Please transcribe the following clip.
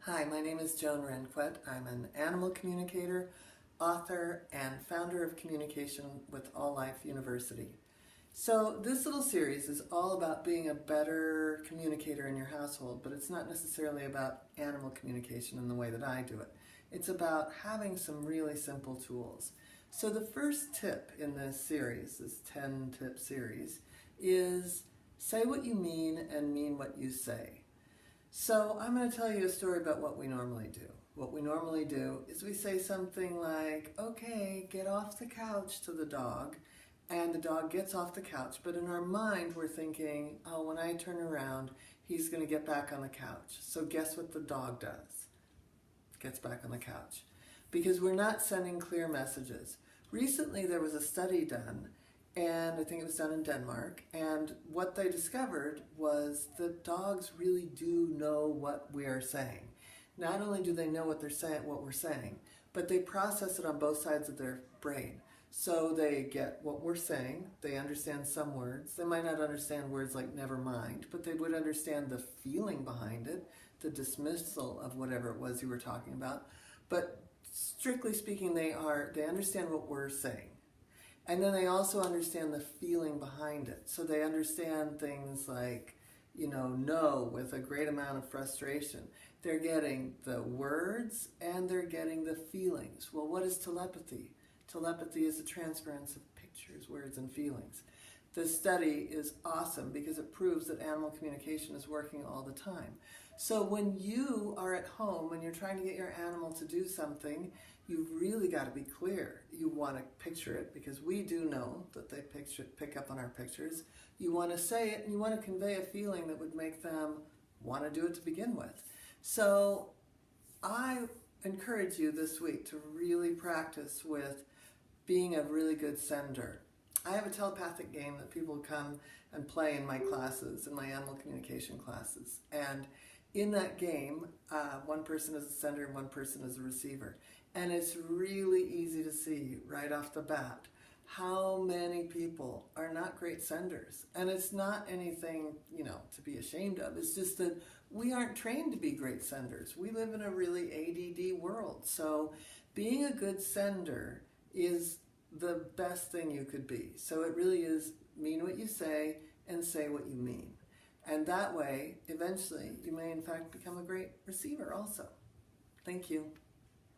Hi, my name is Joan Renquet. I'm an animal communicator, author, and founder of Communication with All Life University. So this little series is all about being a better communicator in your household, but it's not necessarily about animal communication in the way that I do it. It's about having some really simple tools. So the first tip in this series, this 10-tip series, is say what you mean and mean what you say. So I'm going to tell you a story about what we normally do. What we normally do is we say something like, okay, get off the couch to the dog, and the dog gets off the couch, but in our mind we're thinking, oh, when I turn around, he's going to get back on the couch. So guess what the dog does? Gets back on the couch. Because we're not sending clear messages. Recently there was a study done, and I think it was done in Denmark, and what they discovered was that dogs really do know what we are saying. Not only do they know what we're saying, but they process it on both sides of their brain. So they get what we're saying, they understand some words. They might not understand words like never mind, but they would understand the feeling behind it, the dismissal of whatever it was you were talking about. But strictly speaking, they understand what we're saying. And then they also understand the feeling behind it. So they understand things like, no with a great amount of frustration. They're getting the words and they're getting the feelings. Well, what is telepathy? Telepathy is the transference of pictures, words, and feelings. This study is awesome because it proves that animal communication is working all the time. So when you are at home and you're trying to get your animal to do something, you've really got to be clear. You want to picture it because we do know that they pick up on our pictures. You want to say it and you want to convey a feeling that would make them want to do it to begin with. So I encourage you this week to really practice with being a really good sender. I have a telepathic game that people come and play in my classes, in my animal communication classes. And in that game, one person is a sender and one person is a receiver. And it's really easy to see right off the bat how many people are not great senders. And it's not anything, to be ashamed of. It's just that we aren't trained to be great senders. We live in a really ADD world. So being a good sender is the best thing you could be. So it really is mean what you say and say what you mean. And that way, eventually, you may in fact become a great receiver also. Thank you.